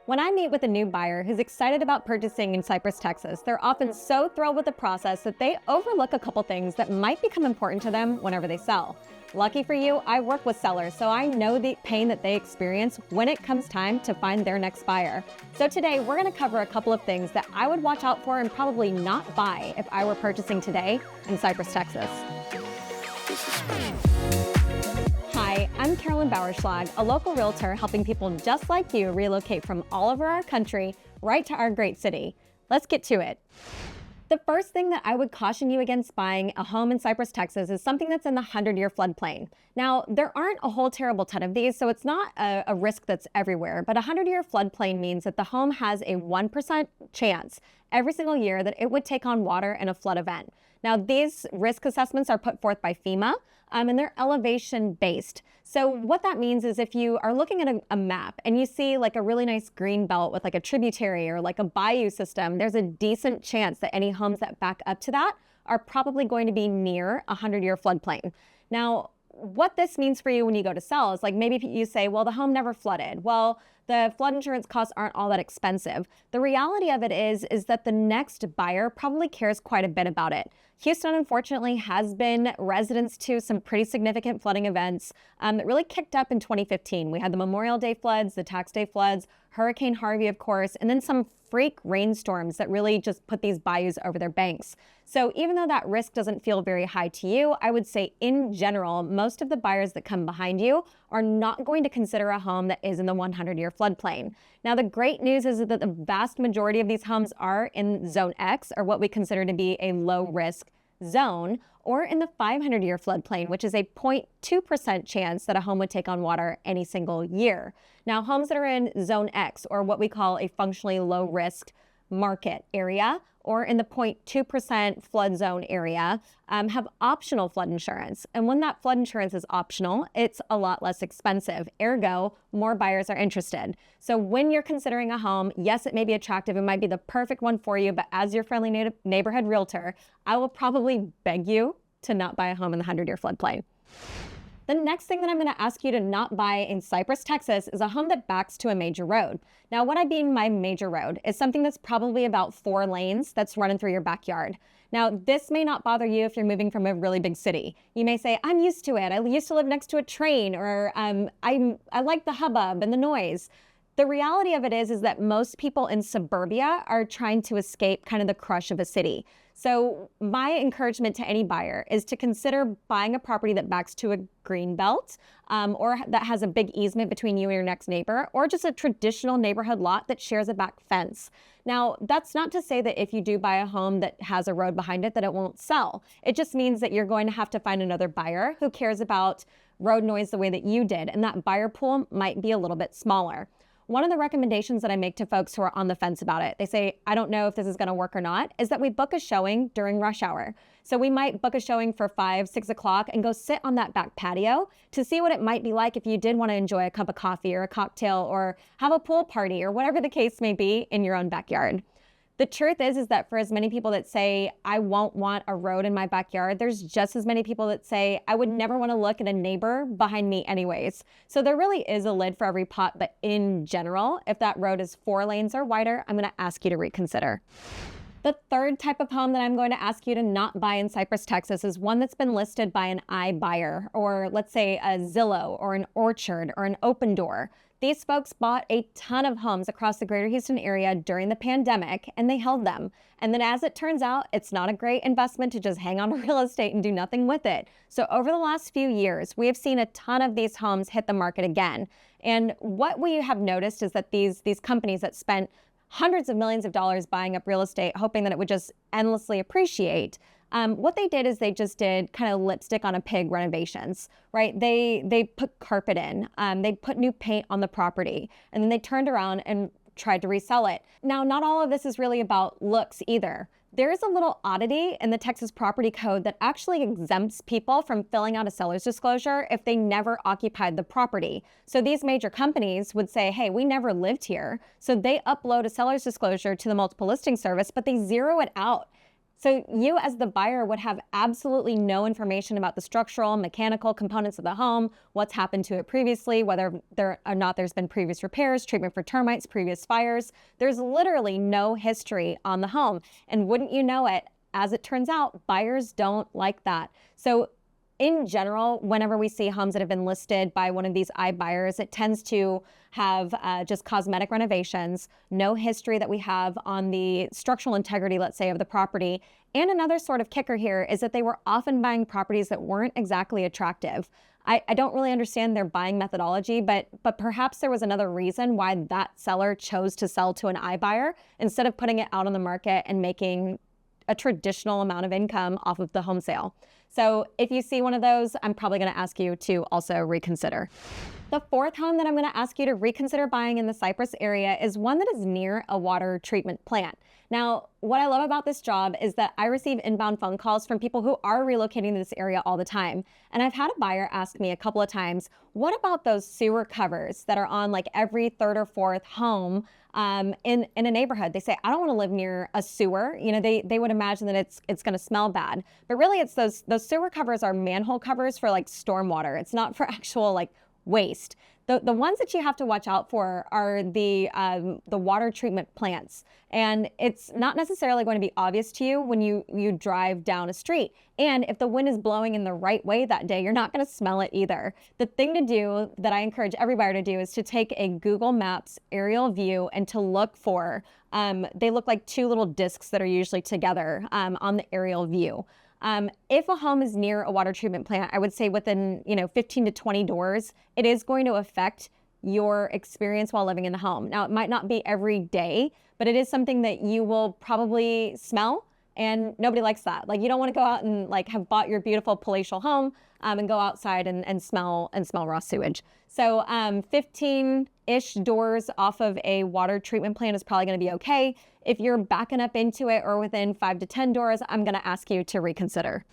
When I meet with a new buyer who's excited about purchasing in Cypress, Texas, they're often so thrilled with the process that they overlook a couple things that might become important to them whenever they sell. Lucky for you, I work with sellers, so I know the pain that they experience when it comes time to find their next buyer. So today, we're going to cover a couple of things that I would watch out for and probably not buy if I were purchasing today in Cypress, Texas. Hi, I'm Carolyn Bauerschlag, a local realtor helping people just like you relocate from all over our country right to our great city. Let's get to it. The first thing that I would caution you against buying a home in Cypress, Texas is something that's in the 100-year floodplain. Now, there aren't a whole terrible ton of these, so it's not a risk that's everywhere, but a 100-year floodplain means that the home has a 1% chance every single year that it would take on water in a flood event. Now, these risk assessments are put forth by FEMA, and they're elevation-based. So what that means is if you are looking at a map and you see like a really nice green belt with like a tributary or like a bayou system, there's a decent chance that any homes that back up to that are probably going to be near a 100-year floodplain. Now, what this means for you when you go to sell is like maybe you say, well, the home never flooded. Well, the flood insurance costs aren't all that expensive. The reality of it is that the next buyer probably cares quite a bit about it. Houston, unfortunately, has been residence to some pretty significant flooding events that really kicked up in 2015. We had the Memorial Day floods, the Tax Day floods, Hurricane Harvey, of course, and then some freak rainstorms that really just put these bayous over their banks. So even though that risk doesn't feel very high to you, I would say in general, most of the buyers that come behind you are not going to consider a home that is in the 100-year floodplain. Now, the great news is that the vast majority of these homes are in Zone X, or what we consider to be a low-risk zone, or in the 500-year floodplain, which is a 0.2% chance that a home would take on water any single year. Now, homes that are in Zone X, or what we call a functionally low-risk market area, or in the 0.2% flood zone area, have optional flood insurance. And when that flood insurance is optional, it's a lot less expensive. Ergo, more buyers are interested. So when you're considering a home, yes, it may be attractive. It might be the perfect one for you. But as your friendly neighborhood realtor, I will probably beg you to not buy a home in the 100-year floodplain. The next thing that I'm going to ask you to not buy in Cypress, Texas is a home that backs to a major road. Now, what I mean by major road is something that's probably about 4 lanes that's running through your backyard. Now, this may not bother you if you're moving from a really big city. You may say, I'm used to it. I used to live next to a train, or I like the hubbub and the noise. The reality of it is that most people in suburbia are trying to escape kind of the crush of a city. So my encouragement to any buyer is to consider buying a property that backs to a green belt, or that has a big easement between you and your next neighbor, or just a traditional neighborhood lot that shares a back fence. Now, that's not to say that if you do buy a home that has a road behind it, that it won't sell. It just means that you're going to have to find another buyer who cares about road noise the way that you did, and that buyer pool might be a little bit smaller. One of the recommendations that I make to folks who are on the fence about it, they say, I don't know if this is going to work or not, is that we book a showing during rush hour. So we might book a showing for 5, 6 o'clock and go sit on that back patio to see what it might be like if you did want to enjoy a cup of coffee or a cocktail or have a pool party or whatever the case may be in your own backyard. The truth is that for as many people that say, I won't want a road in my backyard, there's just as many people that say, I would never want to look at a neighbor behind me anyways. So there really is a lid for every pot, but in general, if that road is 4 lanes or wider, I'm going to ask you to reconsider. The third type of home that I'm going to ask you to not buy in Cypress, Texas is one that's been listed by an iBuyer, or let's say a Zillow or an Orchard or an Opendoor. These folks bought a ton of homes across the greater Houston area during the pandemic, and they held them. And then as it turns out, it's not a great investment to just hang on to real estate and do nothing with it. So over the last few years, we have seen a ton of these homes hit the market again. And what we have noticed is that these companies that spent hundreds of millions of dollars buying up real estate, hoping that it would just endlessly appreciate, what they did is they just did kind of lipstick on a pig renovations, right? They put carpet in, they put new paint on the property, and then they turned around and tried to resell it. Now, not all of this is really about looks either. There is a little oddity in the Texas property code that actually exempts people from filling out a seller's disclosure if they never occupied the property. So these major companies would say, hey, we never lived here. So they upload a seller's disclosure to the multiple listing service, but they zero it out So you as the buyer would have absolutely no information about the structural, mechanical components of the home, what's happened to it previously, whether there or not there's been previous repairs, treatment for termites, previous fires. There's literally no history on the home. And wouldn't you know it, as it turns out, buyers don't like that. So in general, whenever we see homes that have been listed by one of these iBuyers, it tends to have just cosmetic renovations, no history that we have on the structural integrity, let's say, of the property. And another sort of kicker here is that they were often buying properties that weren't exactly attractive. I don't really understand their buying methodology, but perhaps there was another reason why that seller chose to sell to an iBuyer instead of putting it out on the market and making a traditional amount of income off of the home sale. So if you see one of those, I'm probably going to ask you to also reconsider. The fourth home that I'm going to ask you to reconsider buying in the Cypress area is one that is near a water treatment plant. Now, what I love about this job is that I receive inbound phone calls from people who are relocating to this area all the time. And I've had a buyer ask me a couple of times, what about those sewer covers that are on like every third or fourth home in a neighborhood? They say, I don't want to live near a sewer. You know, they would imagine that it's going to smell bad. But really, it's those sewer covers are manhole covers for like stormwater. It's not for actual like waste. The ones that you have to watch out for are the water treatment plants. And it's not necessarily going to be obvious to you when you drive down a street. And if the wind is blowing in the right way that day, you're not going to smell it either. The thing to do that I encourage every buyer to do is to take a Google Maps aerial view and to look for, they look like two little discs that are usually together on the aerial view. If a home is near a water treatment plant, I would say within 15 to 20 doors, it is going to affect your experience while living in the home. Now, it might not be every day, but it is something that you will probably smell, and nobody likes that. Like, you don't want to go out and like have bought your beautiful palatial home and go outside and smell raw sewage. So 15-ish doors off of a water treatment plant is probably going to be okay. If you're backing up into it or within 5 to 10 doors, I'm going to ask you to reconsider.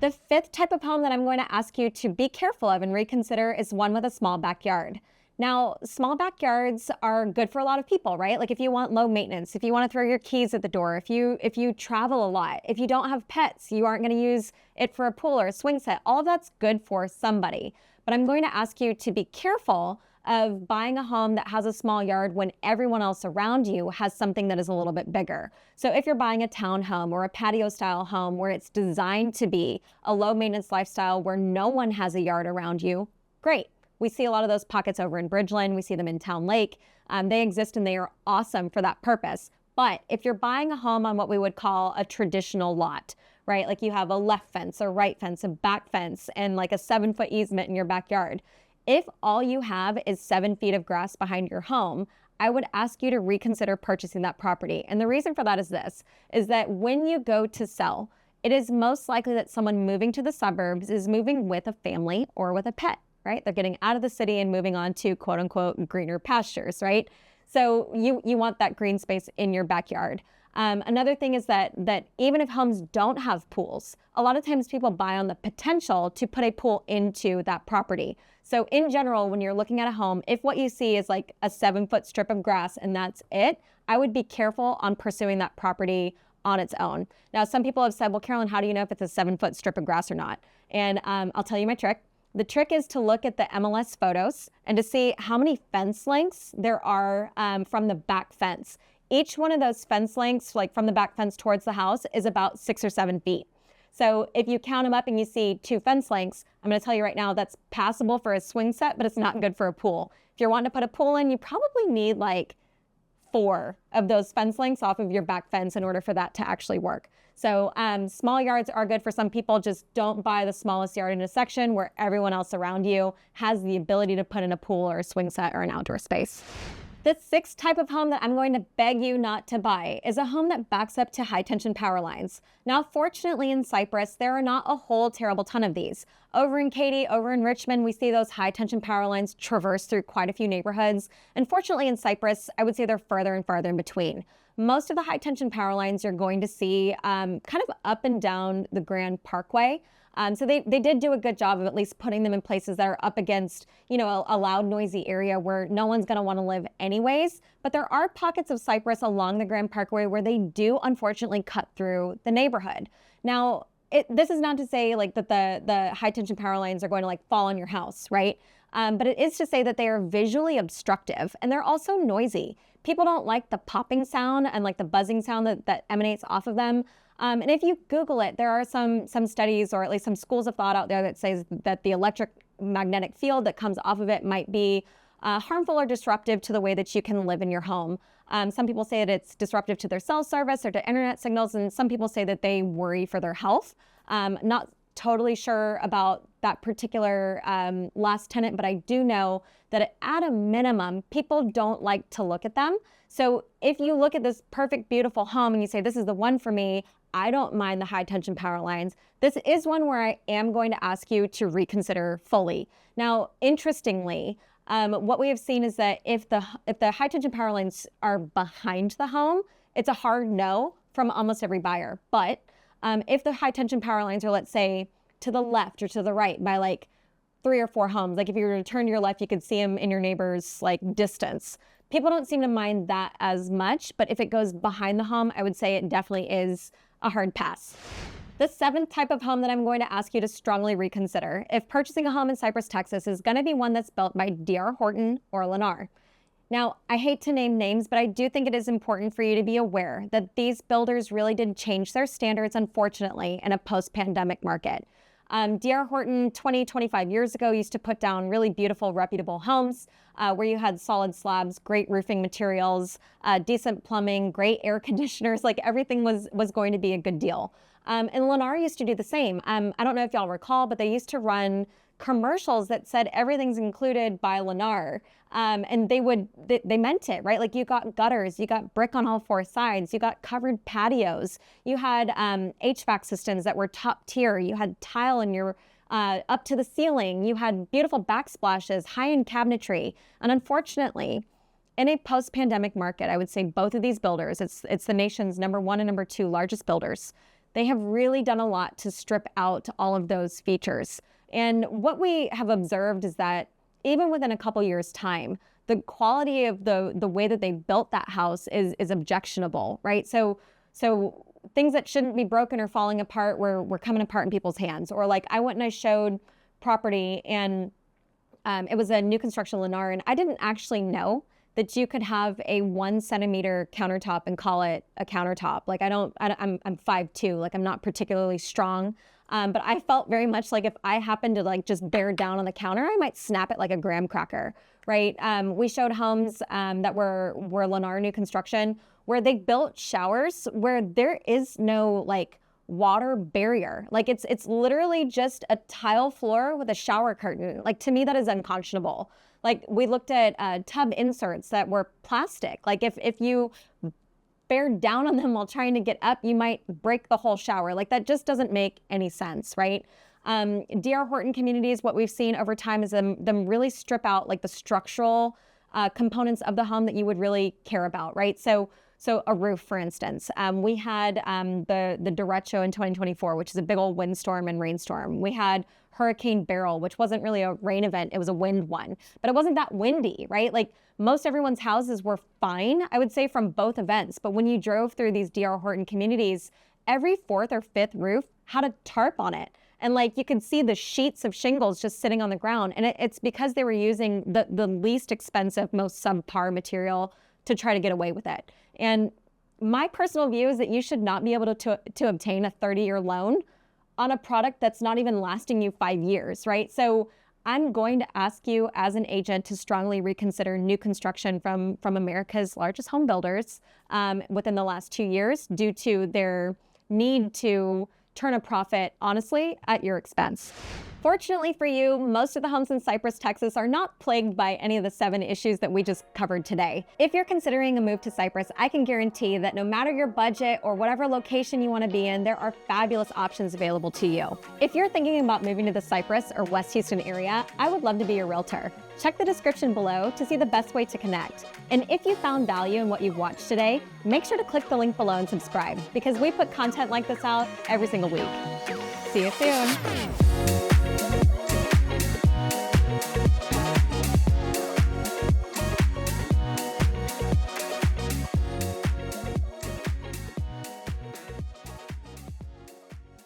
The fifth type of home that I'm going to ask you to be careful of and reconsider is one with a small backyard. Now, small backyards are good for a lot of people, right? Like if you want low maintenance, if you want to throw your keys at the door, if you travel a lot, if you don't have pets, you aren't going to use it for a pool or a swing set. All of that's good for somebody. But I'm going to ask you to be careful of buying a home that has a small yard when everyone else around you has something that is a little bit bigger. So if you're buying a townhome or a patio style home where it's designed to be a low maintenance lifestyle where no one has a yard around you, great. We see a lot of those pockets over in Bridgeland. We see them in Town Lake. They exist and they are awesome for that purpose. But if you're buying a home on what we would call a traditional lot, right? Like you have a left fence, a right fence, a back fence, and like a 7-foot easement in your backyard. If all you have is 7 feet of grass behind your home, I would ask you to reconsider purchasing that property. And the reason for that is this, is that when you go to sell, it is most likely that someone moving to the suburbs is moving with a family or with a pet, right? They're getting out of the city and moving on to quote unquote greener pastures, right? So you want that green space in your backyard. Another thing is that even if homes don't have pools, a lot of times people buy on the potential to put a pool into that property. So in general, when you're looking at a home, if what you see is like a 7-foot strip of grass and that's it, I would be careful on pursuing that property on its own. Now, some people have said, well, Carolyn, how do you know if it's a 7-foot strip of grass or not? And I'll tell you my trick. The trick is to look at the MLS photos and to see how many fence lengths there are from the back fence. Each one of those fence lengths, like from the back fence towards the house, is about 6 or 7 feet. So if you count them up and you see 2 fence lengths, I'm going to tell you right now that's passable for a swing set, but it's not good for a pool. If you're wanting to put a pool in, you probably need like 4 of those fence lengths off of your back fence in order for that to actually work. So small yards are good for some people. Just don't buy the smallest yard in a section where everyone else around you has the ability to put in a pool or a swing set or an outdoor space. The sixth type of home that I'm going to beg you not to buy is a home that backs up to high tension power lines. Now, fortunately in Cypress, there are not a whole terrible ton of these. Over in Katy, over in Richmond, we see those high tension power lines traverse through quite a few neighborhoods. And fortunately in Cypress, I would say they're further and farther in between. Most of the high tension power lines you're going to see kind of up and down the Grand Parkway. So they did do a good job of at least putting them in places that are up against, a loud, noisy area where no one's going to want to live anyways. But there are pockets of Cypress along the Grand Parkway where they do unfortunately cut through the neighborhood. Now, this is not to say like that the high tension power lines are going to like fall on your house, right? But it is to say that they are visually obstructive and they're also noisy. People don't like the popping sound and like the buzzing sound that emanates off of them. And if you Google it, there are some studies or at least some schools of thought out there that says that the electromagnetic field that comes off of it might be harmful or disruptive to the way that you can live in your home. Some people say that it's disruptive to their cell service or to internet signals, and some people say that they worry for their health. Not totally sure about that particular last tenant, but I do know that at a minimum, people don't like to look at them. So if you look at this perfect, beautiful home and you say, this is the one for me, I don't mind the high tension power lines. This is one where I am going to ask you to reconsider fully. Now, interestingly, what we have seen is that if the high tension power lines are behind the home, it's a hard no from almost every buyer. But if the high tension power lines are, let's say, to the left or to the right by like 3 or 4 homes, like if you were to turn to your left, you could see them in your neighbor's like distance. People don't seem to mind that as much, but if it goes behind the home, I would say it definitely is a hard pass. The 7th type of home that I'm going to ask you to strongly reconsider if purchasing a home in Cypress, Texas, is going to be one that's built by DR Horton or Lennar. Now, I hate to name names, but I do think it is important for you to be aware that these builders really did change their standards, unfortunately, in a post-pandemic market. DR Horton 20, 25 years ago used to put down really beautiful, reputable homes where you had solid slabs, great roofing materials, decent plumbing, great air conditioners, like everything was going to be a good deal. And Lennar used to do the same. I don't know if y'all recall, but they used to run commercials that said everything's included by Lennar. And they meant it, right? Like you got gutters, you got brick on all 4 sides, you got covered patios, you had HVAC systems that were top tier, you had tile in your up to the ceiling, you had beautiful backsplashes, high-end cabinetry. And unfortunately, in a post-pandemic market, I would say both of these builders, it's the nation's number 1 and number 2 largest builders, they have really done a lot to strip out all of those features. And what we have observed is that even within a couple years' time, the quality of the way that they built that house is objectionable, right? So things that shouldn't be broken or falling apart were coming apart in people's hands. Or like I went and I showed property and it was a new construction Lennar, and I didn't actually know that you could have a 1 centimeter countertop and call it a countertop. Like I'm 5'2", like I'm not particularly strong. But I felt very much like if I happened to like just bear down on the counter, I might snap it like a graham cracker, right? We showed homes that were Lennar new construction where they built showers where there is no like water barrier. Like it's literally just a tile floor with a shower curtain. Like to me, that is unconscionable. Like we looked at tub inserts that were plastic. Like if you bear down on them while trying to get up, you might break the whole shower. Like that just doesn't make any sense, right? DR Horton communities, what we've seen over time is them really strip out like the structural components of the home that you would really care about, right? So a roof, for instance. We had the derecho in 2024, which is a big old windstorm and rainstorm. We had Hurricane Beryl, which wasn't really a rain event, it was a wind one, but it wasn't that windy, right? Like most everyone's houses were fine, I would say, from both events. But when you drove through these DR Horton communities, every 4th or 5th roof had a tarp on it. And like you could see the sheets of shingles just sitting on the ground. And it's because they were using the least expensive, most subpar material to try to get away with it. And my personal view is that you should not be able to obtain a 30-year loan on a product that's not even lasting you 5 years, right? So I'm going to ask you as an agent to strongly reconsider new construction from America's largest home builders within the last 2 years due to their need to turn a profit, honestly, at your expense. Fortunately for you, most of the homes in Cypress, Texas are not plagued by any of the 7 issues that we just covered today. If you're considering a move to Cypress, I can guarantee that no matter your budget or whatever location you want to be in, there are fabulous options available to you. If you're thinking about moving to the Cypress or West Houston area, I would love to be your realtor. Check the description below to see the best way to connect. And if you found value in what you've watched today, make sure to click the link below and subscribe because we put content like this out every single week. See you soon.